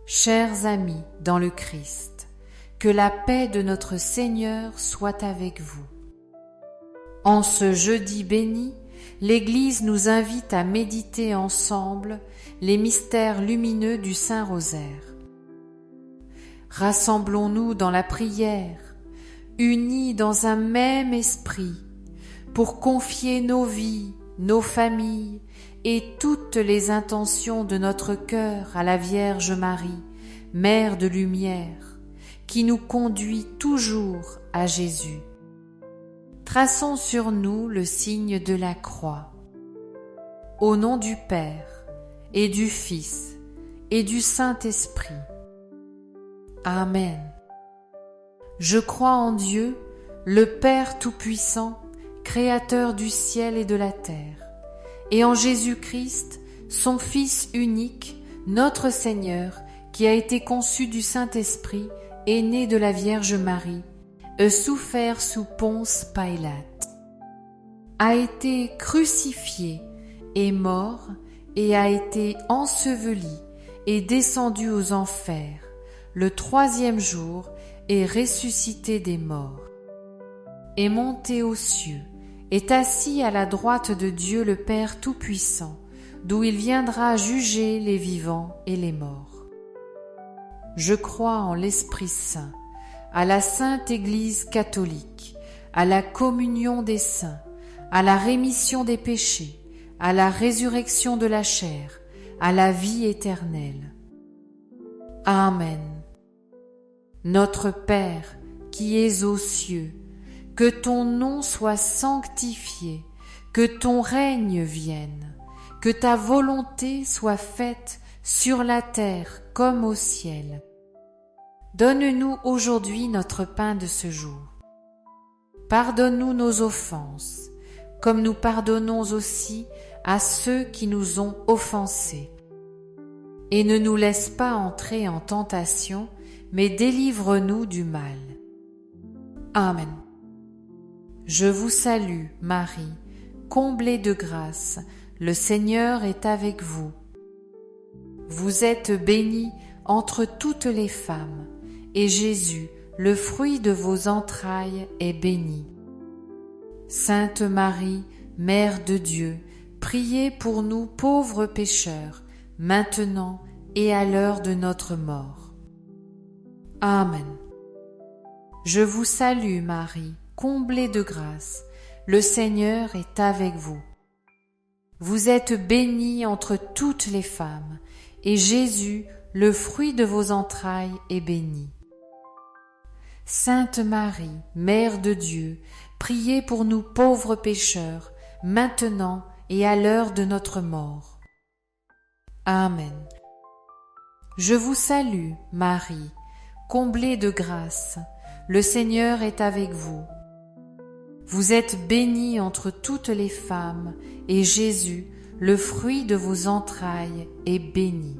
Chers amis dans le Christ, que la paix de notre Seigneur soit avec vous. En ce jeudi béni, l'Église nous invite à méditer ensemble les mystères lumineux du Saint-Rosaire. Rassemblons-nous dans la prière, unis dans un même esprit, pour confier nos vies, nos familles et toutes les intentions de notre cœur à la Vierge Marie, Mère de lumière, qui nous conduit toujours à Jésus. Traçons sur nous le signe de la croix. Au nom du Père, et du Fils, et du Saint-Esprit. Amen. Je crois en Dieu, le Père Tout-Puissant, Créateur du ciel et de la terre, et en Jésus-Christ, son Fils unique, notre Seigneur, qui a été conçu du Saint-Esprit et né de la Vierge Marie, a souffert sous Ponce Pilate, a été crucifié, est mort et a été enseveli et descendu aux enfers, le troisième jour est ressuscité des morts, est monté aux cieux, est assis à la droite de Dieu le Père Tout-Puissant, d'où il viendra juger les vivants et les morts. Je crois en l'Esprit Saint, à la Sainte Église catholique, à la communion des saints, à la rémission des péchés, à la résurrection de la chair, à la vie éternelle. Amen. Notre Père, qui es aux cieux, que ton nom soit sanctifié, que ton règne vienne, que ta volonté soit faite sur la terre comme au ciel. Donne-nous aujourd'hui notre pain de ce jour. Pardonne-nous nos offenses, comme nous pardonnons aussi à ceux qui nous ont offensés. Et ne nous laisse pas entrer en tentation, mais délivre-nous du mal. Amen. Je vous salue, Marie, comblée de grâce, le Seigneur est avec vous. Vous êtes bénie entre toutes les femmes, et Jésus, le fruit de vos entrailles, est béni. Sainte Marie, Mère de Dieu, priez pour nous pauvres pécheurs, maintenant et à l'heure de notre mort. Amen. Je vous salue, Marie, comblée de grâce, le Seigneur est avec vous. Vous êtes bénie entre toutes les femmes, et Jésus, le fruit de vos entrailles, est béni. Sainte Marie, Mère de Dieu, priez pour nous pauvres pécheurs, maintenant et à l'heure de notre mort. Amen. Je vous salue, Marie, comblée de grâce, le Seigneur est avec vous. Vous êtes bénie entre toutes les femmes, et Jésus, le fruit de vos entrailles, est béni.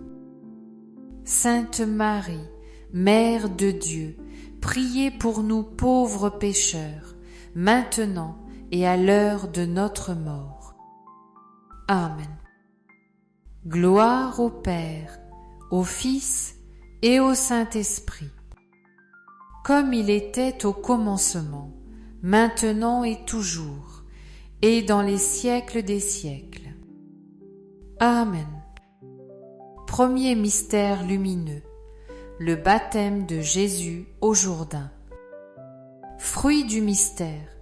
Sainte Marie, Mère de Dieu, priez pour nous pauvres pécheurs, maintenant et à l'heure de notre mort. Amen. Gloire au Père, au Fils et au Saint-Esprit, comme il était au commencement, maintenant et toujours, et dans les siècles des siècles. Amen. Premier mystère lumineux, le baptême de Jésus au Jourdain. Fruit du mystère,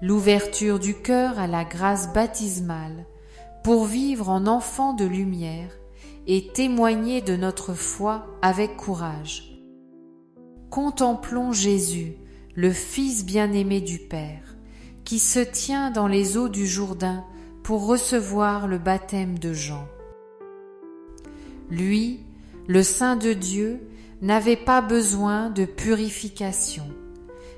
l'ouverture du cœur à la grâce baptismale pour vivre en enfant de lumière et témoigner de notre foi avec courage. Contemplons Jésus, le Fils bien-aimé du Père, qui se tient dans les eaux du Jourdain pour recevoir le baptême de Jean. Lui, le Saint de Dieu, n'avait pas besoin de purification,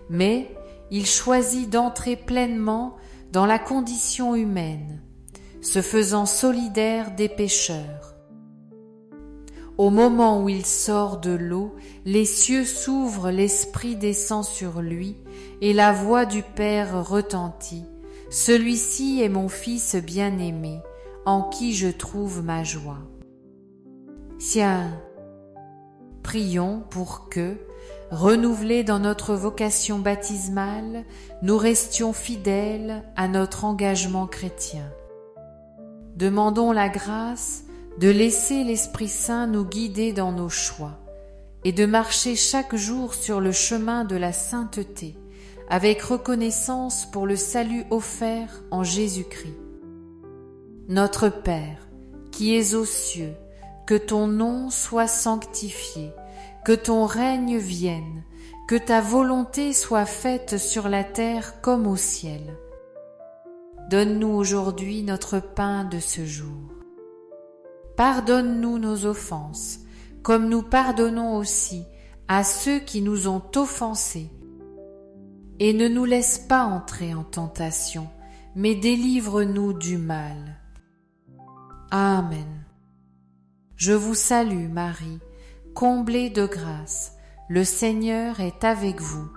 mais il choisit d'entrer pleinement dans la condition humaine, se faisant solidaire des pécheurs. Au moment où il sort de l'eau, les cieux s'ouvrent, l'Esprit descend sur lui, et la voix du Père retentit. Celui-ci est mon Fils bien-aimé, en qui je trouve ma joie. Tiens, prions pour que, renouvelés dans notre vocation baptismale, nous restions fidèles à notre engagement chrétien. Demandons la grâce de laisser l'Esprit Saint nous guider dans nos choix et de marcher chaque jour sur le chemin de la sainteté, avec reconnaissance pour le salut offert en Jésus-Christ. Notre Père, qui es aux cieux, que ton nom soit sanctifié, que ton règne vienne, que ta volonté soit faite sur la terre comme au ciel. Donne-nous aujourd'hui notre pain de ce jour. Pardonne-nous nos offenses, comme nous pardonnons aussi à ceux qui nous ont offensés. Et ne nous laisse pas entrer en tentation, mais délivre-nous du mal. Amen. Je vous salue Marie, comblée de grâce, le Seigneur est avec vous.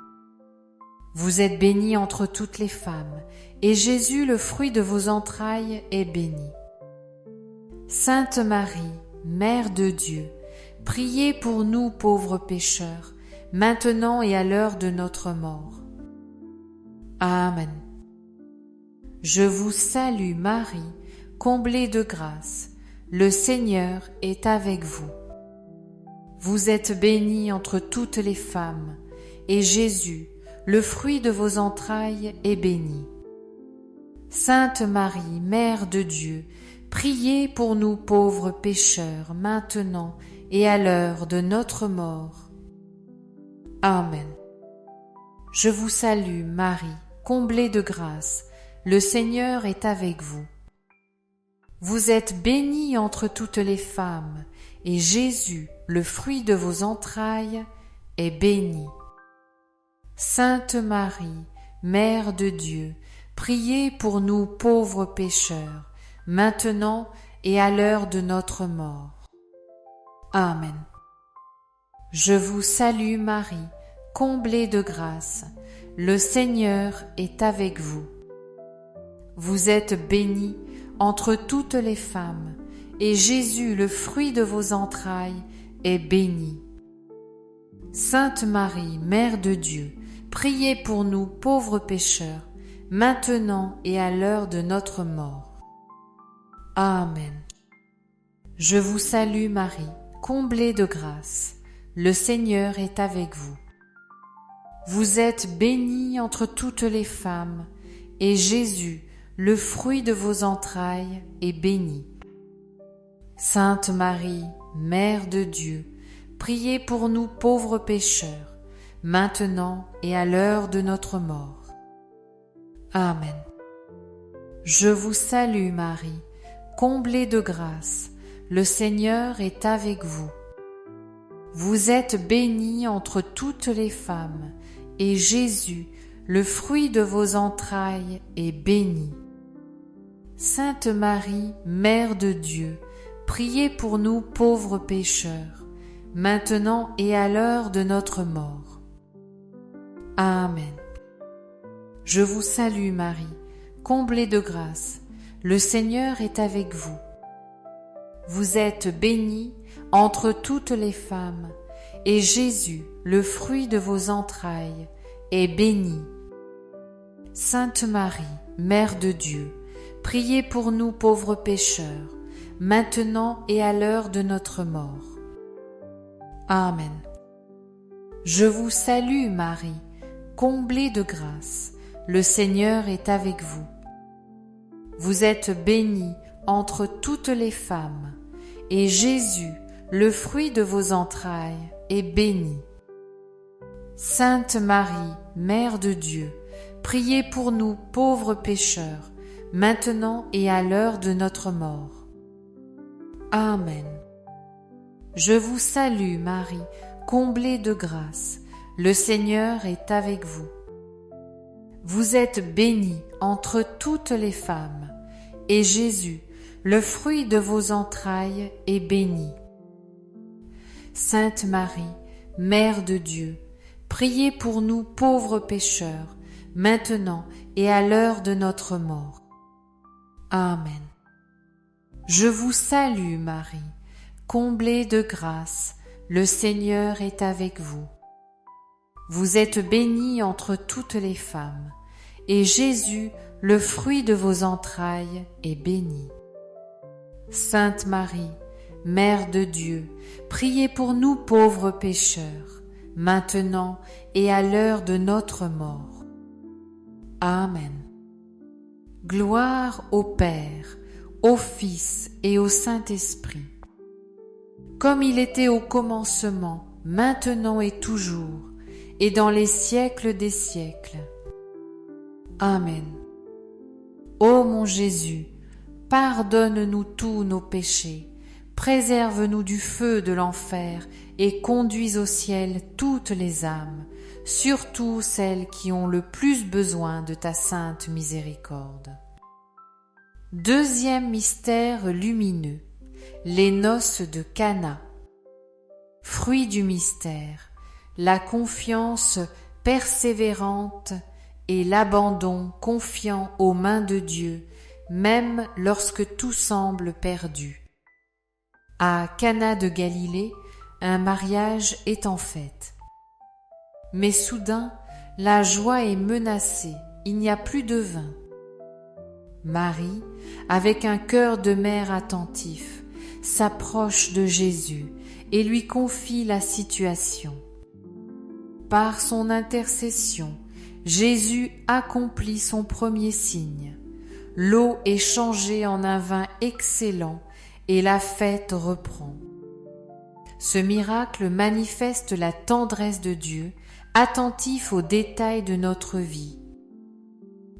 Vous êtes bénie entre toutes les femmes, et Jésus, le fruit de vos entrailles, est béni. Sainte Marie, Mère de Dieu, priez pour nous pauvres pécheurs, maintenant et à l'heure de notre mort. Amen. Je vous salue Marie, comblée de grâce, le Seigneur est avec vous. Vous êtes bénie entre toutes les femmes, et Jésus, le fruit de vos entrailles, est béni. Sainte Marie, Mère de Dieu, priez pour nous pauvres pécheurs, maintenant et à l'heure de notre mort. Amen. Je vous salue Marie, comblée de grâce, le Seigneur est avec vous. Vous êtes bénie entre toutes les femmes, et Jésus, le fruit de vos entrailles, est béni. Sainte Marie, Mère de Dieu, priez pour nous pauvres pécheurs, maintenant et à l'heure de notre mort. Amen. Je vous salue Marie, comblée de grâce, le Seigneur est avec vous. Vous êtes bénie entre toutes les femmes, et Jésus, le fruit de vos entrailles, est béni. Sainte Marie, Mère de Dieu, priez pour nous pauvres pécheurs, maintenant et à l'heure de notre mort. Amen. Je vous salue Marie, comblée de grâce, le Seigneur est avec vous. Vous êtes bénie entre toutes les femmes, et Jésus, le fruit de vos entrailles, est béni. Sainte Marie, Mère de Dieu, priez pour nous pauvres pécheurs, maintenant et à l'heure de notre mort. Amen. Je vous salue Marie, comblée de grâce, le Seigneur est avec vous. Vous êtes bénie entre toutes les femmes, et Jésus, le fruit de vos entrailles, est béni. Sainte Marie, Mère de Dieu, priez pour nous pauvres pécheurs, maintenant et à l'heure de notre mort. Amen. Je vous salue Marie, comblée de grâce, le Seigneur est avec vous. Vous êtes bénie entre toutes les femmes, et Jésus, le fruit de vos entrailles, est béni. Sainte Marie, Mère de Dieu, priez pour nous pauvres pécheurs, maintenant et à l'heure de notre mort. Amen. Je vous salue Marie, comblée de grâce, le Seigneur est avec vous. Vous êtes bénie entre toutes les femmes, et Jésus, le fruit de vos entrailles, est béni. Sainte Marie, Mère de Dieu, priez pour nous pauvres pécheurs, maintenant et à l'heure de notre mort. Amen. Je vous salue Marie, comblée de grâce, le Seigneur est avec vous. Vous êtes bénie entre toutes les femmes, et Jésus, le fruit de vos entrailles, est béni. Sainte Marie, Mère de Dieu, priez pour nous pauvres pécheurs, maintenant et à l'heure de notre mort. Amen. Je vous salue Marie, comblée de grâce, le Seigneur est avec vous. Vous êtes bénie entre toutes les femmes, et Jésus, le fruit de vos entrailles, est béni. Sainte Marie, Mère de Dieu, priez pour nous pauvres pécheurs, maintenant et à l'heure de notre mort. Amen. Gloire au Père, au Fils et au Saint-Esprit, comme il était au commencement, maintenant et toujours, et dans les siècles des siècles. Amen. Ô mon Jésus, pardonne-nous tous nos péchés, préserve-nous du feu de l'enfer et conduis au ciel toutes les âmes, surtout celles qui ont le plus besoin de ta sainte miséricorde. Deuxième mystère lumineux, les noces de Cana. Fruit du mystère, la confiance persévérante et l'abandon confiant aux mains de Dieu, même lorsque tout semble perdu. À Cana de Galilée, un mariage est en fête. Mais soudain, la joie est menacée, il n'y a plus de vin. Marie, avec un cœur de mère attentif, s'approche de Jésus et lui confie la situation. Par son intercession, Jésus accomplit son premier signe. L'eau est changée en un vin excellent et la fête reprend. Ce miracle manifeste la tendresse de Dieu, attentif aux détails de notre vie.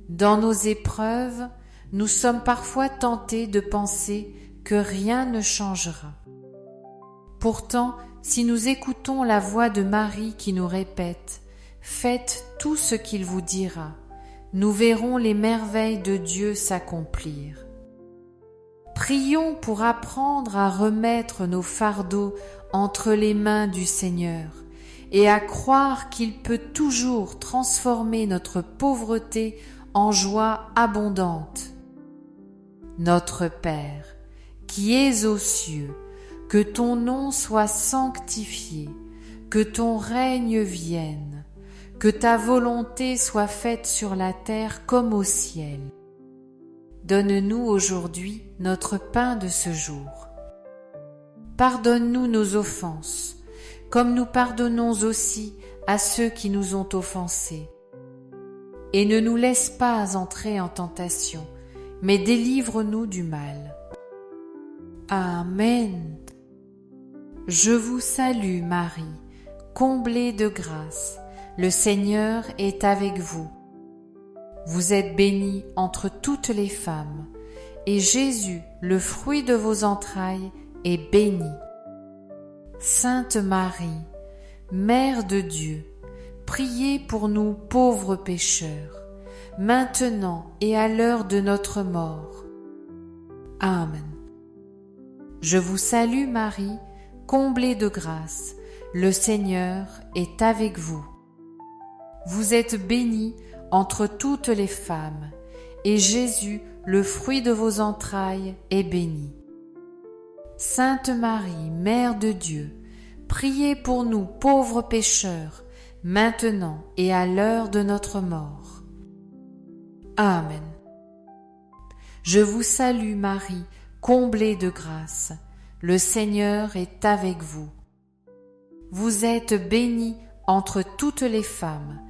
Dans nos épreuves, nous sommes parfois tentés de penser que rien ne changera. Pourtant, si nous écoutons la voix de Marie qui nous répète « Faites tout ce qu'il vous dira », nous verrons les merveilles de Dieu s'accomplir. Prions pour apprendre à remettre nos fardeaux entre les mains du Seigneur et à croire qu'il peut toujours transformer notre pauvreté en joie abondante. Notre Père, qui es aux cieux, que ton nom soit sanctifié, que ton règne vienne, que ta volonté soit faite sur la terre comme au ciel. Donne-nous aujourd'hui notre pain de ce jour. Pardonne-nous nos offenses, comme nous pardonnons aussi à ceux qui nous ont offensés. Et ne nous laisse pas entrer en tentation, mais délivre-nous du mal. Amen. Je vous salue Marie, comblée de grâce, le Seigneur est avec vous. Vous êtes bénie entre toutes les femmes, et Jésus, le fruit de vos entrailles, est béni. Sainte Marie, Mère de Dieu, priez pour nous pauvres pécheurs, maintenant et à l'heure de notre mort. Amen. Je vous salue Marie, comblée de grâce, le Seigneur est avec vous. Vous êtes bénie entre toutes les femmes, et Jésus, le fruit de vos entrailles, est béni. Sainte Marie, Mère de Dieu, priez pour nous pauvres pécheurs, maintenant et à l'heure de notre mort. Amen. Je vous salue Marie, comblée de grâce, le Seigneur est avec vous. Vous êtes bénie entre toutes les femmes,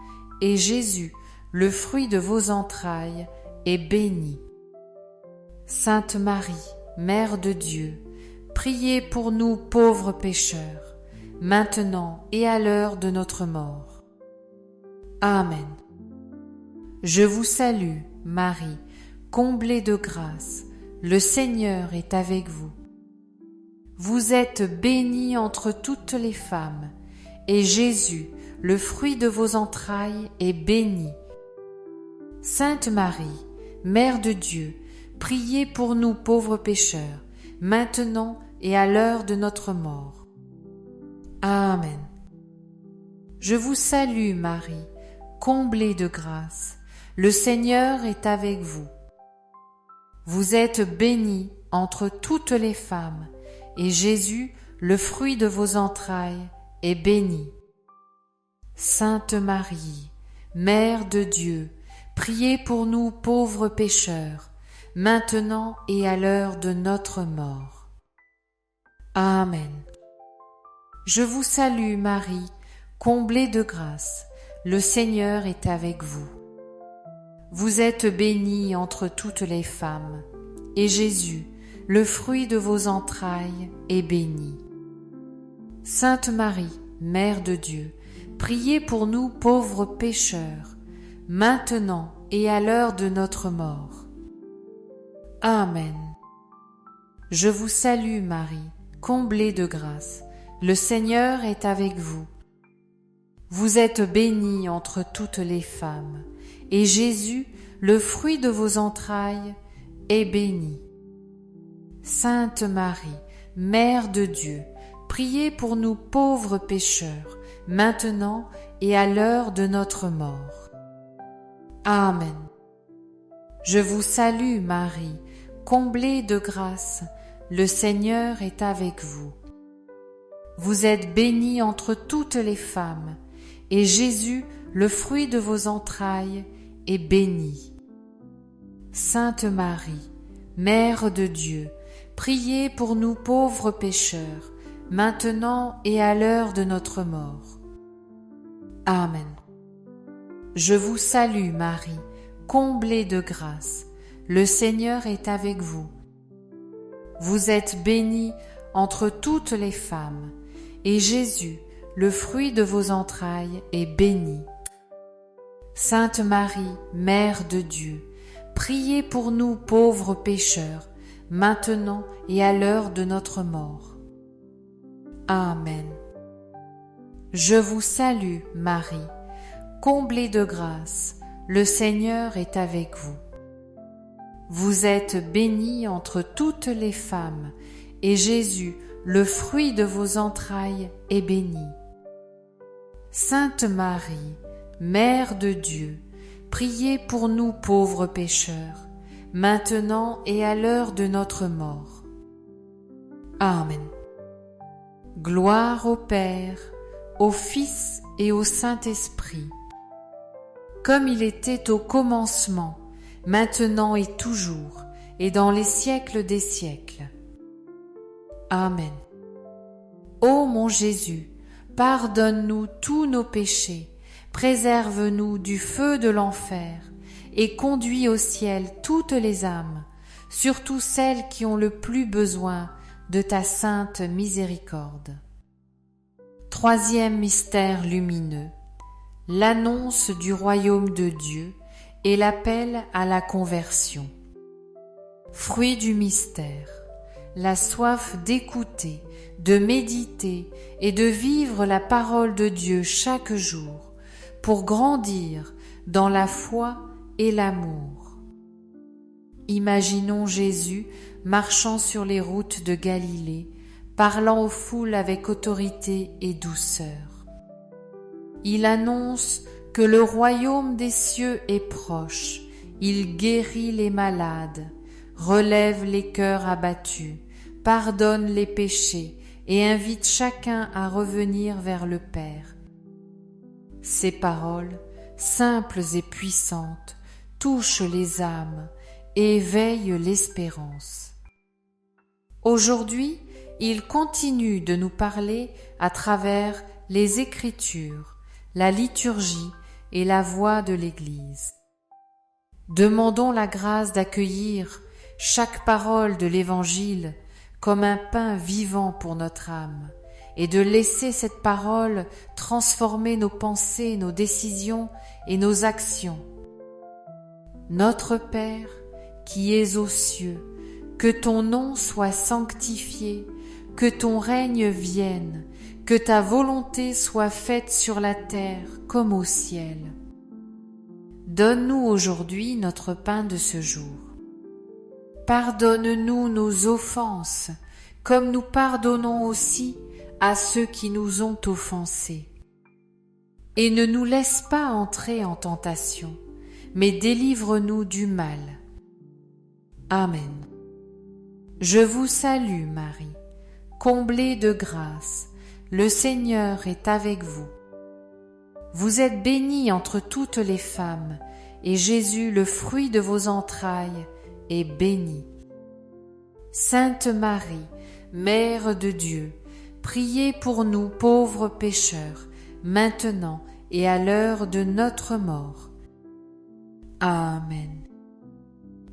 et Jésus, le fruit de vos entrailles, est béni. Sainte Marie, Mère de Dieu, priez pour nous pauvres pécheurs, maintenant et à l'heure de notre mort. Amen. Je vous salue, Marie, comblée de grâce, le Seigneur est avec vous. Vous êtes bénie entre toutes les femmes, et Jésus, le fruit de vos entrailles, est béni. Sainte Marie, Mère de Dieu, priez pour nous pauvres pécheurs, maintenant et à l'heure de notre mort. Amen. Je vous salue Marie, comblée de grâce, le Seigneur est avec vous. Vous êtes bénie entre toutes les femmes, et Jésus, le fruit de vos entrailles, est béni. Sainte Marie, Mère de Dieu, priez pour nous pauvres pécheurs, maintenant et à l'heure de notre mort. Amen. Je vous salue Marie, comblée de grâce, le Seigneur est avec vous. Vous êtes bénie entre toutes les femmes, et Jésus, le fruit de vos entrailles, est béni. Sainte Marie, Mère de Dieu, priez pour nous pauvres pécheurs, maintenant et à l'heure de notre mort. Amen. Je vous salue Marie, comblée de grâce, le Seigneur est avec vous. Vous êtes bénie entre toutes les femmes, et Jésus, le fruit de vos entrailles, est béni. Sainte Marie, Mère de Dieu, priez pour nous pauvres pécheurs, maintenant et à l'heure de notre mort. Amen. Je vous salue Marie, comblée de grâce, le Seigneur est avec vous. Vous êtes bénie entre toutes les femmes, et Jésus, le fruit de vos entrailles, est béni. Sainte Marie, Mère de Dieu, priez pour nous pauvres pécheurs, maintenant et à l'heure de notre mort. Amen. Je vous salue Marie, comblée de grâce, le Seigneur est avec vous. Vous êtes bénie entre toutes les femmes, et Jésus, le fruit de vos entrailles, est béni. Sainte Marie, Mère de Dieu, priez pour nous pauvres pécheurs, maintenant et à l'heure de notre mort. Amen. Je vous salue, Marie, comblée de grâce, le Seigneur est avec vous. Vous êtes bénie entre toutes les femmes, et Jésus, le fruit de vos entrailles, est béni. Sainte Marie, Mère de Dieu, priez pour nous pauvres pécheurs, maintenant et à l'heure de notre mort. Amen. Gloire au Père, au Fils et au Saint-Esprit, comme il était au commencement, maintenant et toujours, et dans les siècles des siècles. Amen. Ô mon Jésus, pardonne-nous tous nos péchés, préserve-nous du feu de l'enfer, et conduis au ciel toutes les âmes, surtout celles qui ont le plus besoin de ta sainte miséricorde. Troisième mystère lumineux, l'annonce du royaume de Dieu et l'appel à la conversion. Fruit du mystère, la soif d'écouter, de méditer et de vivre la parole de Dieu chaque jour pour grandir dans la foi et l'amour. Imaginons Jésus marchant sur les routes de Galilée, parlant aux foules avec autorité et douceur. Il annonce que le royaume des cieux est proche, il guérit les malades, relève les cœurs abattus, pardonne les péchés et invite chacun à revenir vers le Père. Ces paroles, simples et puissantes, touchent les âmes et éveillent l'espérance. Aujourd'hui, il continue de nous parler à travers les Écritures, la liturgie et la voix de l'Église. Demandons la grâce d'accueillir chaque parole de l'Évangile comme un pain vivant pour notre âme et de laisser cette parole transformer nos pensées, nos décisions et nos actions. Notre Père, qui es aux cieux, que ton nom soit sanctifié, que ton règne vienne, que ta volonté soit faite sur la terre comme au ciel. Donne-nous aujourd'hui notre pain de ce jour. Pardonne-nous nos offenses, comme nous pardonnons aussi à ceux qui nous ont offensés. Et ne nous laisse pas entrer en tentation, mais délivre-nous du mal. Amen. Je vous salue Marie, comblée de grâce, le Seigneur est avec vous. Vous êtes bénie entre toutes les femmes, et Jésus, le fruit de vos entrailles, est béni. Sainte Marie, Mère de Dieu, priez pour nous pauvres pécheurs, maintenant et à l'heure de notre mort. Amen.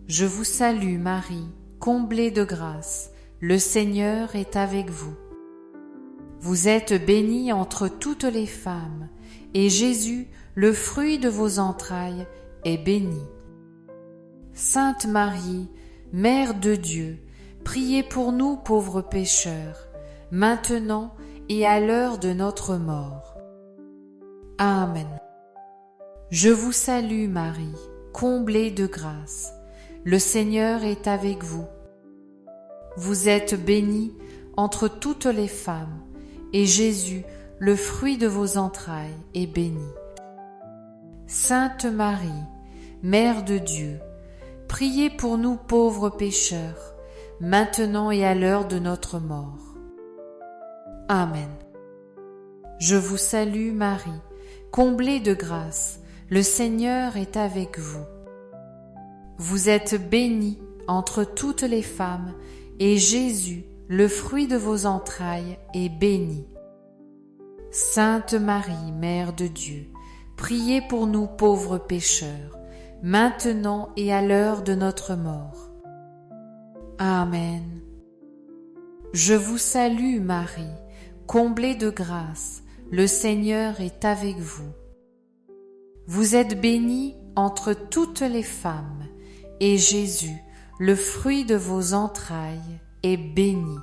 Je vous salue Marie, comblée de grâce, le Seigneur est avec vous. Vous êtes bénie entre toutes les femmes, et Jésus, le fruit de vos entrailles, est béni. Sainte Marie, Mère de Dieu, priez pour nous pauvres pécheurs, maintenant et à l'heure de notre mort. Amen. Je vous salue Marie, comblée de grâce, le Seigneur est avec vous. Vous êtes bénie entre toutes les femmes, et Jésus, le fruit de vos entrailles, est béni. Sainte Marie, Mère de Dieu, priez pour nous pauvres pécheurs, maintenant et à l'heure de notre mort. Amen. Je vous salue Marie, comblée de grâce, le Seigneur est avec vous. Vous êtes bénie entre toutes les femmes, et Jésus, le fruit de vos entrailles, est béni. Sainte Marie, Mère de Dieu, priez pour nous pauvres pécheurs, maintenant et à l'heure de notre mort. Amen. Je vous salue Marie, comblée de grâce, le Seigneur est avec vous. Vous êtes bénie entre toutes les femmes, et Jésus, le fruit de vos entrailles, est béni.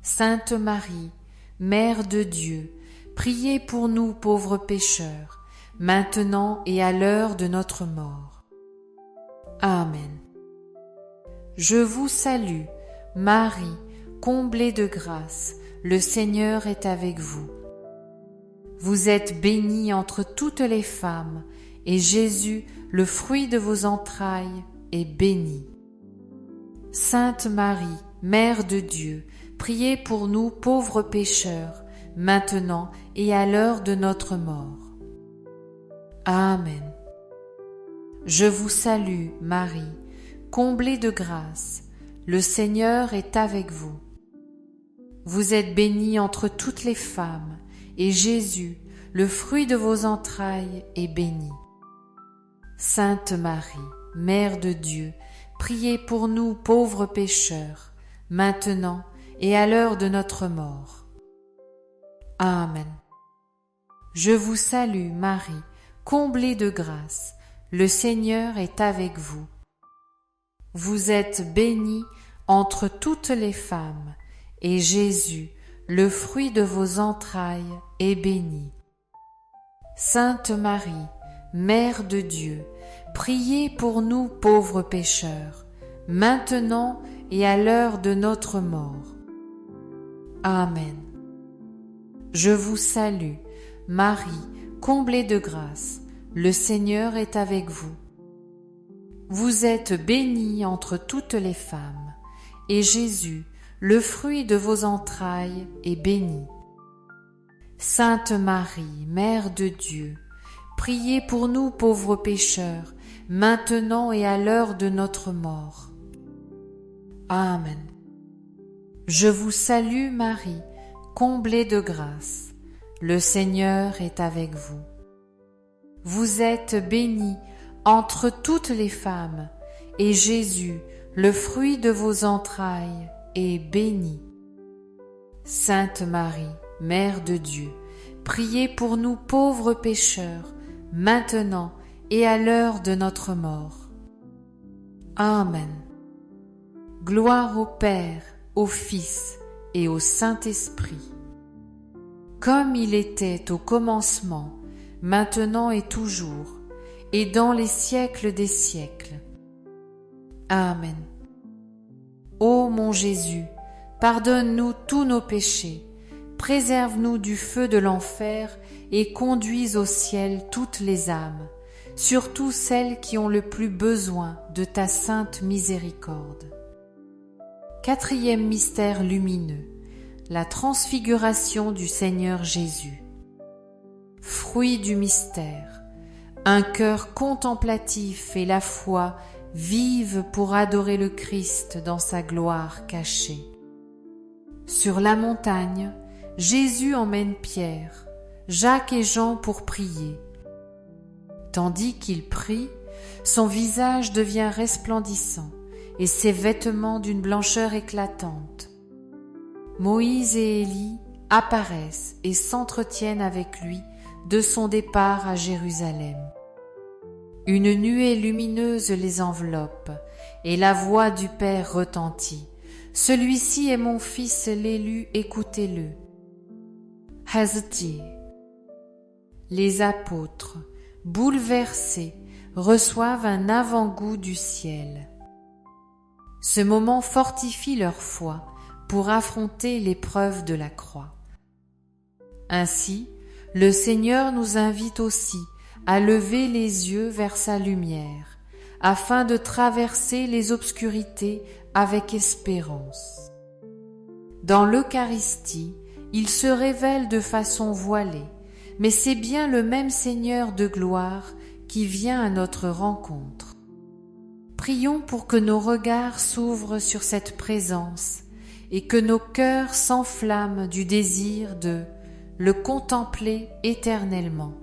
Sainte Marie, Mère de Dieu, priez pour nous pauvres pécheurs, maintenant et à l'heure de notre mort. Amen. Je vous salue, Marie, comblée de grâce, le Seigneur est avec vous. Vous êtes bénie entre toutes les femmes, et Jésus, le fruit de vos entrailles, est béni. Sainte Marie, Mère de Dieu, priez pour nous pauvres pécheurs, maintenant et à l'heure de notre mort. Amen. Je vous salue, Marie, comblée de grâce, le Seigneur est avec vous. Vous êtes bénie entre toutes les femmes, et Jésus, le fruit de vos entrailles, est béni. Sainte Marie, Mère de Dieu, priez pour nous pauvres pécheurs, maintenant et à l'heure de notre mort. Amen. Je vous salue Marie, comblée de grâce, le Seigneur est avec vous. Vous êtes bénie entre toutes les femmes, et Jésus, le fruit de vos entrailles, est béni. Sainte Marie, Mère de Dieu, priez pour nous pauvres pécheurs, maintenant et à l'heure de notre mort. Amen. Je vous salue, Marie, comblée de grâce, le Seigneur est avec vous. Vous êtes bénie entre toutes les femmes, et Jésus, le fruit de vos entrailles, est béni. Sainte Marie, Mère de Dieu, priez pour nous pauvres pécheurs, maintenant et à l'heure de notre mort. Amen. Je vous salue Marie, comblée de grâce, le Seigneur est avec vous. Vous êtes bénie entre toutes les femmes, et Jésus, le fruit de vos entrailles, est béni. Sainte Marie, Mère de Dieu, priez pour nous pauvres pécheurs, maintenant et à l'heure de notre mort. Amen. Gloire au Père, au Fils et au Saint-Esprit, comme il était au commencement, maintenant et toujours, et dans les siècles des siècles. Amen. Ô mon Jésus, pardonne-nous tous nos péchés, préserve-nous du feu de l'enfer et conduis au ciel toutes les âmes, surtout celles qui ont le plus besoin de ta sainte miséricorde. Quatrième mystère lumineux, la transfiguration du Seigneur Jésus. Fruit du mystère, un cœur contemplatif et la foi vive pour adorer le Christ dans sa gloire cachée. Sur la montagne, Jésus emmène Pierre, Jacques et Jean pour prier. Tandis qu'il prie, son visage devient resplendissant et ses vêtements d'une blancheur éclatante. Moïse et Élie apparaissent et s'entretiennent avec lui de son départ à Jérusalem. Une nuée lumineuse les enveloppe et la voix du Père retentit. Celui-ci est mon fils l'élu, écoutez-le. Hazati. Les apôtres, bouleversés, reçoivent un avant-goût du ciel. Ce moment fortifie leur foi pour affronter l'épreuve de la croix. Ainsi, le Seigneur nous invite aussi à lever les yeux vers sa lumière, afin de traverser les obscurités avec espérance. Dans l'Eucharistie, il se révèle de façon voilée, mais c'est bien le même Seigneur de gloire qui vient à notre rencontre. Prions pour que nos regards s'ouvrent sur cette présence et que nos cœurs s'enflamment du désir de le contempler éternellement.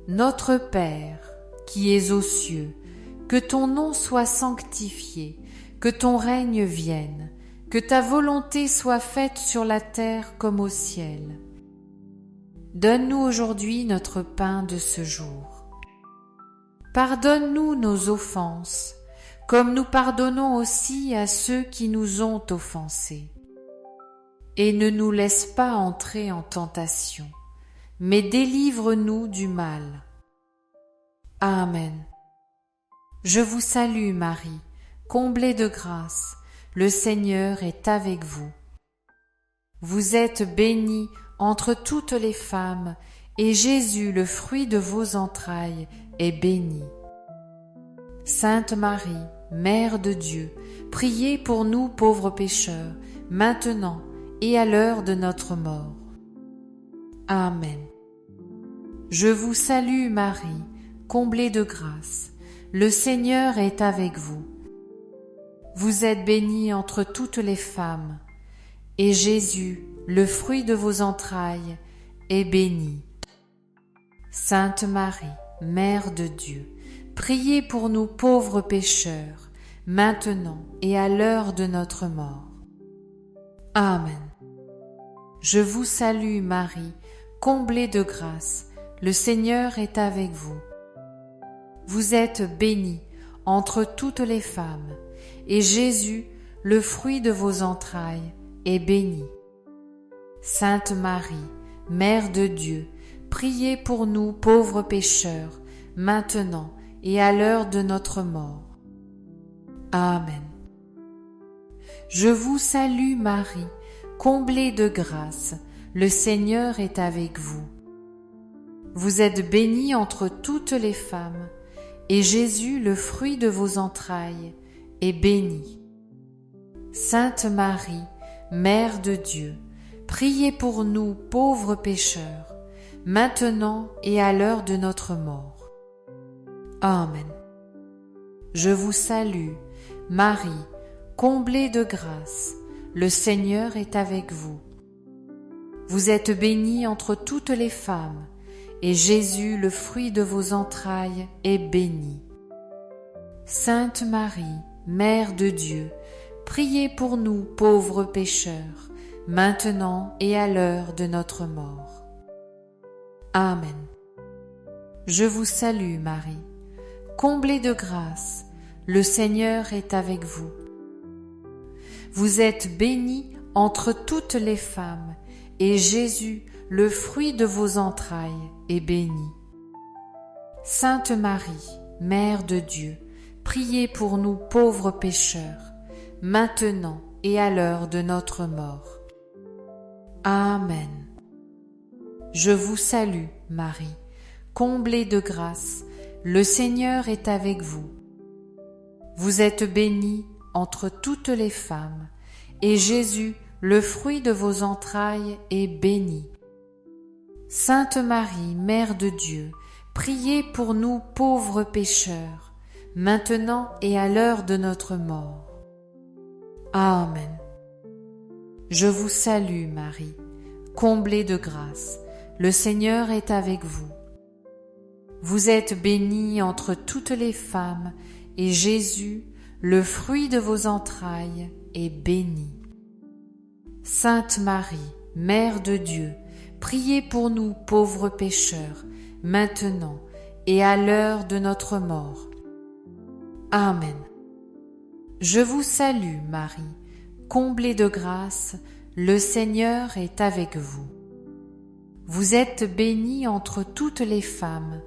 Notre Père, qui es aux cieux, que ton nom soit sanctifié, que ton règne vienne, que ta volonté soit faite sur la terre comme au ciel. Donne-nous aujourd'hui notre pain de ce jour. Pardonne-nous nos offenses, comme nous pardonnons aussi à ceux qui nous ont offensés. Et ne nous laisse pas entrer en tentation, mais délivre-nous du mal. Amen. Je vous salue Marie, comblée de grâce, le Seigneur est avec vous. Vous êtes bénie entre toutes les femmes, et Jésus, le fruit de vos entrailles, est béni. Sainte Marie, Mère de Dieu, priez pour nous pauvres pécheurs, maintenant et à l'heure de notre mort. Amen. Je vous salue Marie, comblée de grâce, le Seigneur est avec vous. Vous êtes bénie entre toutes les femmes, et Jésus, le fruit de vos entrailles, est béni. Sainte Marie, Mère de Dieu, priez pour nous pauvres pécheurs, maintenant et à l'heure de notre mort. Amen. Je vous salue Marie, comblée de grâce, le Seigneur est avec vous. Vous êtes bénie entre toutes les femmes, et Jésus, le fruit de vos entrailles, est béni. Sainte Marie, Mère de Dieu, priez pour nous pauvres pécheurs, maintenant et à l'heure de notre mort. Amen. Je vous salue Marie, comblée de grâce, le Seigneur est avec vous. Vous êtes bénie entre toutes les femmes, et Jésus, le fruit de vos entrailles, est béni. Sainte Marie, Mère de Dieu, priez pour nous pauvres pécheurs, maintenant et à l'heure de notre mort. Amen. Je vous salue, Marie, comblée de grâce, le Seigneur est avec vous. Vous êtes bénie entre toutes les femmes, et Jésus, le fruit de vos entrailles, est béni. Sainte Marie, Mère de Dieu, priez pour nous pauvres pécheurs, maintenant et à l'heure de notre mort. Amen. Je vous salue Marie, comblée de grâce, le Seigneur est avec vous. Vous êtes bénie entre toutes les femmes, et Jésus, le fruit de vos entrailles, est béni. Sainte Marie, Mère de Dieu, priez pour nous pauvres pécheurs, maintenant et à l'heure de notre mort. Amen. Je vous salue, Marie, comblée de grâce, le Seigneur est avec vous. Vous êtes bénie entre toutes les femmes, et Jésus, le fruit de vos entrailles, est béni. Sainte Marie, Mère de Dieu, priez pour nous pauvres pécheurs, maintenant et à l'heure de notre mort. Amen. Je vous salue Marie, comblée de grâce, le Seigneur est avec vous. Vous êtes bénie entre toutes les femmes, et Jésus, le fruit de vos entrailles, est béni. Sainte Marie, Mère de Dieu, priez pour nous pauvres pécheurs, maintenant et à l'heure de notre mort. Amen. Je vous salue Marie, comblée de grâce, le Seigneur est avec vous. Vous êtes bénie entre toutes les femmes,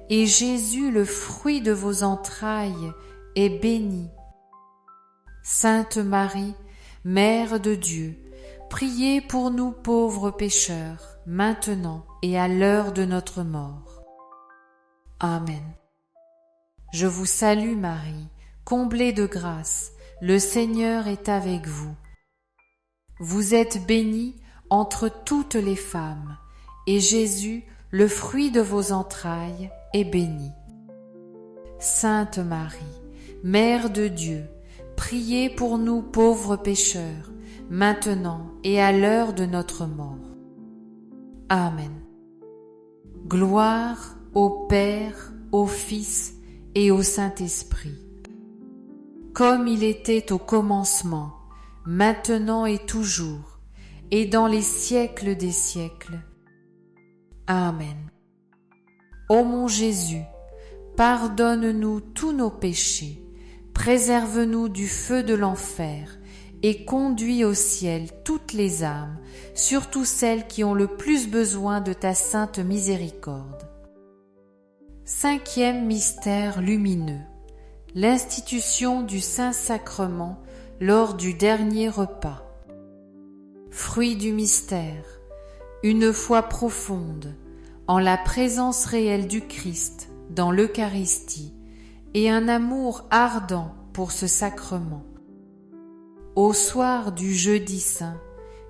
et Jésus, le fruit de vos entrailles, est béni. Sainte Marie, Mère de Dieu, priez pour nous pauvres pécheurs, maintenant et à l'heure de notre mort. Amen. Je vous salue Marie, comblée de grâce, le Seigneur est avec vous. Vous êtes bénie entre toutes les femmes, et Jésus, le fruit de vos entrailles, est béni. Sainte Marie, Mère de Dieu, priez pour nous pauvres pécheurs, maintenant et à l'heure de notre mort. Amen. Gloire au Père, au Fils et au Saint-Esprit, comme il était au commencement, maintenant et toujours, et dans les siècles des siècles. Amen. Ô mon Jésus, pardonne-nous tous nos péchés, préserve-nous du feu de l'enfer, et conduis au ciel toutes les âmes, surtout celles qui ont le plus besoin de ta sainte miséricorde. Cinquième mystère lumineux, l'institution du Saint-Sacrement lors du dernier repas. Fruit du mystère, une foi profonde en la présence réelle du Christ dans l'Eucharistie et un amour ardent pour ce sacrement. Au soir du jeudi saint,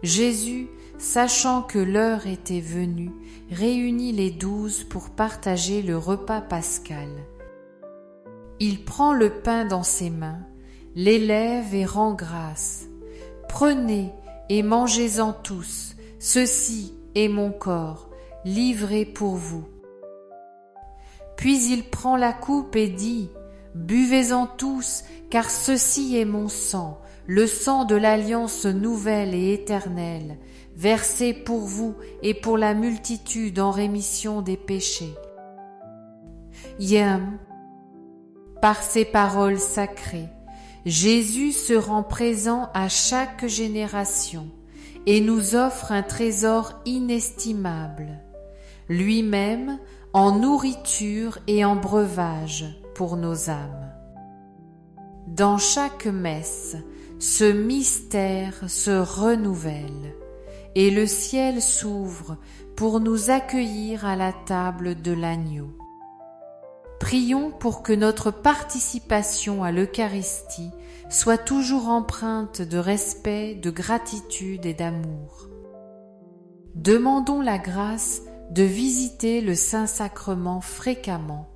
Jésus, sachant que l'heure était venue, réunit les 12 pour partager le repas pascal. Il prend le pain dans ses mains, l'élève et rend grâce. Prenez et mangez-en tous, ceci est mon corps, livré pour vous. Puis il prend la coupe et dit, buvez-en tous, car ceci est mon sang, le sang de l'alliance nouvelle et éternelle, versé pour vous et pour la multitude en rémission des péchés. Yam. Par ces paroles sacrées, Jésus se rend présent à chaque génération et nous offre un trésor inestimable, lui-même en nourriture et en breuvage pour nos âmes. Dans chaque messe, ce mystère se renouvelle et le ciel s'ouvre pour nous accueillir à la table de l'agneau. Prions pour que notre participation à l'Eucharistie soit toujours empreinte de respect, de gratitude et d'amour. Demandons la grâce de visiter le Saint-Sacrement fréquemment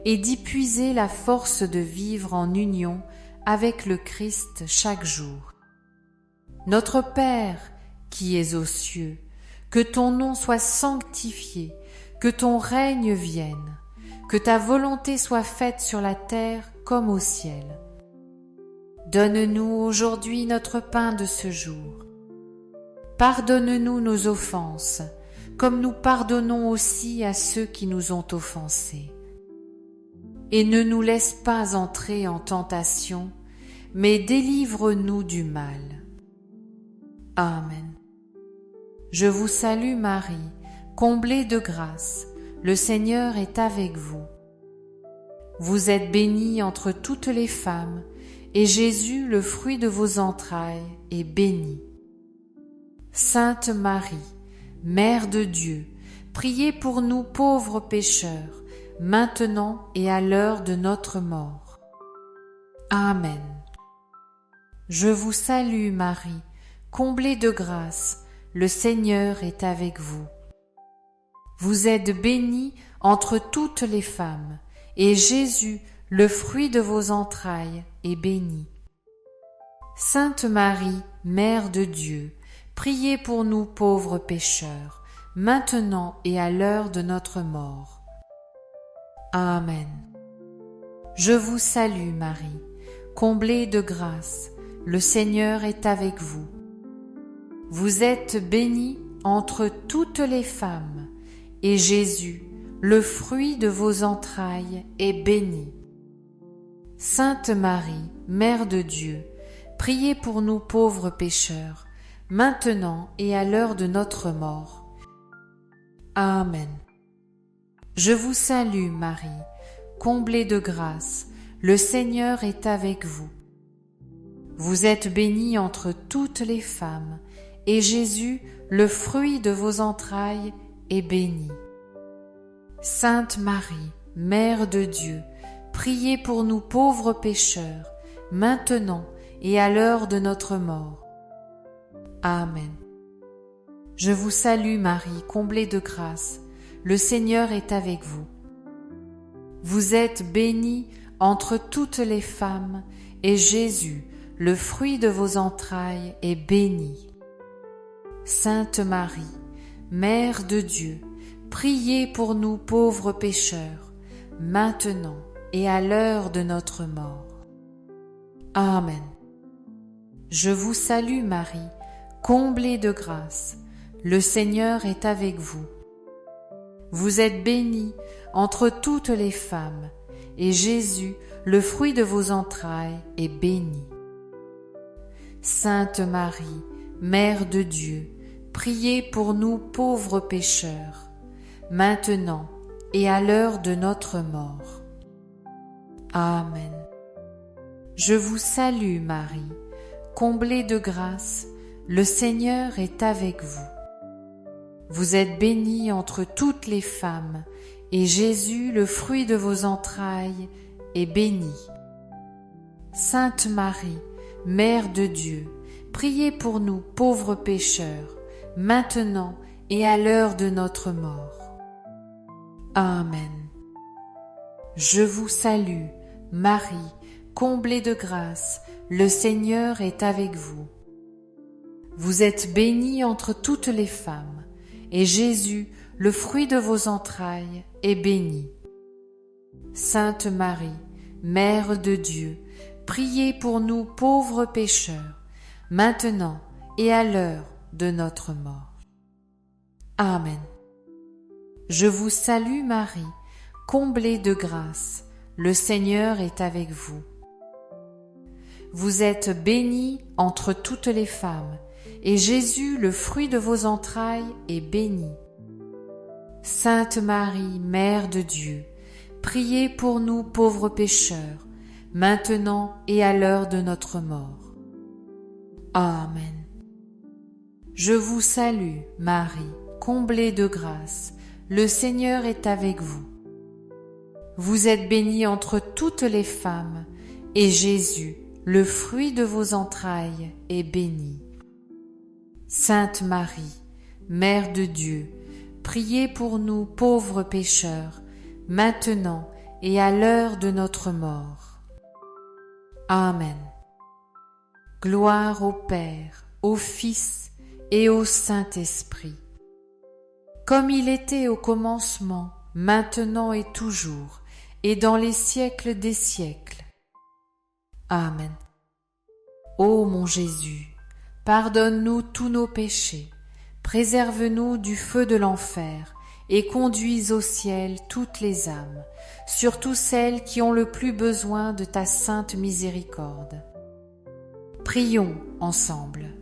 et d'y puiser la force de vivre en union avec le Christ chaque jour. Notre Père, qui es aux cieux, que ton nom soit sanctifié, que ton règne vienne, que ta volonté soit faite sur la terre comme au ciel. Donne-nous aujourd'hui notre pain de ce jour. Pardonne-nous nos offenses, comme nous pardonnons aussi à ceux qui nous ont offensés. Et ne nous laisse pas entrer en tentation, mais délivre-nous du mal. Amen. Je vous salue Marie, comblée de grâce, le Seigneur est avec vous. Vous êtes bénie entre toutes les femmes, et Jésus, le fruit de vos entrailles, est béni. Sainte Marie, Mère de Dieu, priez pour nous pauvres pécheurs, maintenant et à l'heure de notre mort. Amen. Je vous salue Marie, comblée de grâce, le Seigneur est avec vous. Vous êtes bénie entre toutes les femmes, et Jésus, le fruit de vos entrailles, est béni. Sainte Marie, Mère de Dieu, priez pour nous pauvres pécheurs, maintenant et à l'heure de notre mort. Amen. Je vous salue Marie, comblée de grâce, le Seigneur est avec vous. Vous êtes bénie entre toutes les femmes, et Jésus, le fruit de vos entrailles, est béni. Sainte Marie, Mère de Dieu, priez pour nous pauvres pécheurs, maintenant et à l'heure de notre mort. Amen. Je vous salue Marie, comblée de grâce, le Seigneur est avec vous. Vous êtes bénie entre toutes les femmes, et Jésus, le fruit de vos entrailles, est béni. Sainte Marie, Mère de Dieu, priez pour nous pauvres pécheurs, maintenant et à l'heure de notre mort. Amen. Je vous salue Marie, comblée de grâce, le Seigneur est avec vous. Vous êtes bénie entre toutes les femmes, et Jésus, le fruit de vos entrailles, est béni. Sainte Marie, Mère de Dieu, priez pour nous pauvres pécheurs, maintenant et à l'heure de notre mort. Amen. Je vous salue Marie, comblée de grâce, le Seigneur est avec vous. Vous êtes bénie entre toutes les femmes, et Jésus, le fruit de vos entrailles, est béni. Sainte Marie, Mère de Dieu, priez pour nous pauvres pécheurs, maintenant et à l'heure de notre mort. Amen. Je vous salue Marie, comblée de grâce, le Seigneur est avec vous. Vous êtes bénie entre toutes les femmes, et Jésus, le fruit de vos entrailles, est béni. Sainte Marie, Mère de Dieu, priez pour nous pauvres pécheurs, maintenant et à l'heure de notre mort. Amen. Je vous salue, Marie, comblée de grâce, le Seigneur est avec vous. Vous êtes bénie entre toutes les femmes, et Jésus, le fruit de vos entrailles, est béni. Sainte Marie, Mère de Dieu, priez pour nous pauvres pécheurs, maintenant et à l'heure de notre mort. Amen. Je vous salue Marie, comblée de grâce, le Seigneur est avec vous. Vous êtes bénie entre toutes les femmes, et Jésus, le fruit de vos entrailles, est béni. Sainte Marie, Mère de Dieu, priez pour nous pauvres pécheurs, maintenant et à l'heure de notre mort. Amen. Je vous salue, Marie, comblée de grâce, le Seigneur est avec vous. Vous êtes bénie entre toutes les femmes, et Jésus, le fruit de vos entrailles, est béni. Sainte Marie, Mère de Dieu, priez pour nous pauvres pécheurs, maintenant et à l'heure de notre mort. Amen. Gloire au Père, au Fils et au Saint-Esprit, comme il était au commencement, maintenant et toujours, et dans les siècles des siècles. Amen. Ô mon Jésus, pardonne-nous tous nos péchés, préserve-nous du feu de l'enfer, et conduis au ciel toutes les âmes, surtout celles qui ont le plus besoin de ta sainte miséricorde. Prions ensemble.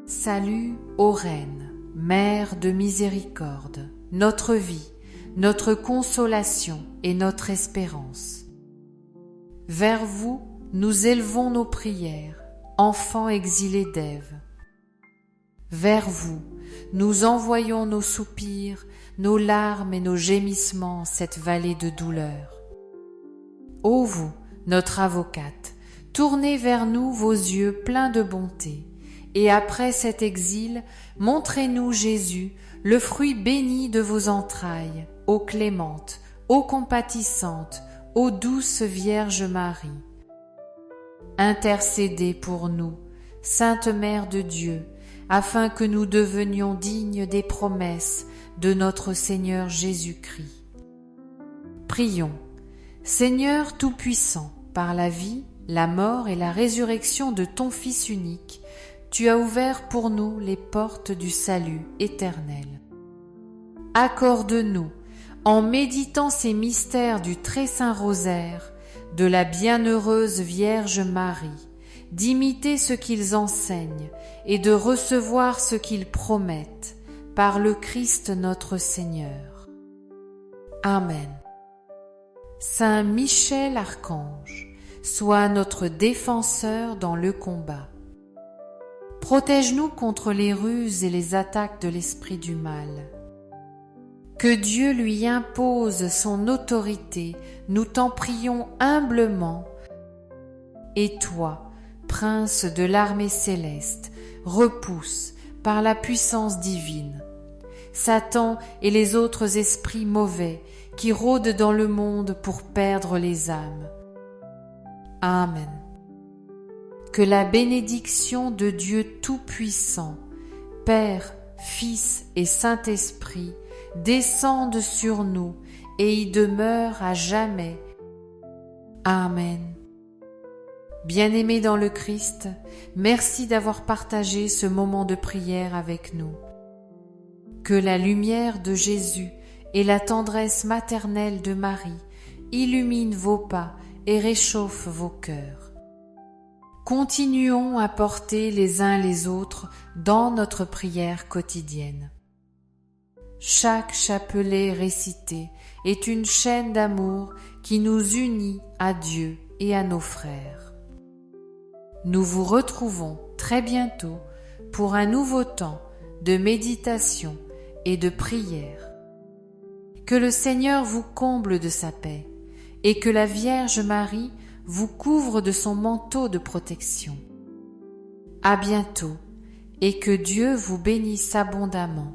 Salut ô Reine, Mère de miséricorde, notre vie, notre consolation et notre espérance. Vers vous, nous élevons nos prières, enfants exilés d'Ève. Vers vous, nous envoyons nos soupirs, nos larmes et nos gémissements en cette vallée de douleur. Ô vous, notre avocate, tournez vers nous vos yeux pleins de bonté, et après cet exil, montrez-nous Jésus, le fruit béni de vos entrailles, ô clémente, ô compatissante, ô douce Vierge Marie. Intercédez pour nous, Sainte Mère de Dieu, afin que nous devenions dignes des promesses de notre Seigneur Jésus-Christ. Prions. Seigneur Tout-Puissant, par la vie, la mort et la résurrection de ton Fils unique, tu as ouvert pour nous les portes du salut éternel. Accorde-nous, en méditant ces mystères du très saint rosaire, de la bienheureuse Vierge Marie, d'imiter ce qu'ils enseignent et de recevoir ce qu'ils promettent, par le Christ notre Seigneur. Amen. Saint Michel Archange, sois notre défenseur dans le combat. Protège-nous contre les ruses et les attaques de l'esprit du mal. Que Dieu lui impose son autorité, nous t'en prions humblement. Et toi, Prince de l'armée céleste, repousse, par la puissance divine, Satan et les autres esprits mauvais qui rôdent dans le monde pour perdre les âmes. Amen. Que la bénédiction de Dieu Tout-Puissant, Père, Fils et Saint-Esprit, descende sur nous et y demeure à jamais. Amen. Bien-aimés dans le Christ, merci d'avoir partagé ce moment de prière avec nous. Que la lumière de Jésus et la tendresse maternelle de Marie illuminent vos pas et réchauffent vos cœurs. Continuons à porter les uns les autres dans notre prière quotidienne. Chaque chapelet récité est une chaîne d'amour qui nous unit à Dieu et à nos frères. Nous vous retrouvons très bientôt pour un nouveau temps de méditation et de prière. Que le Seigneur vous comble de sa paix et que la Vierge Marie vous couvre de son manteau de protection. À bientôt et que Dieu vous bénisse abondamment.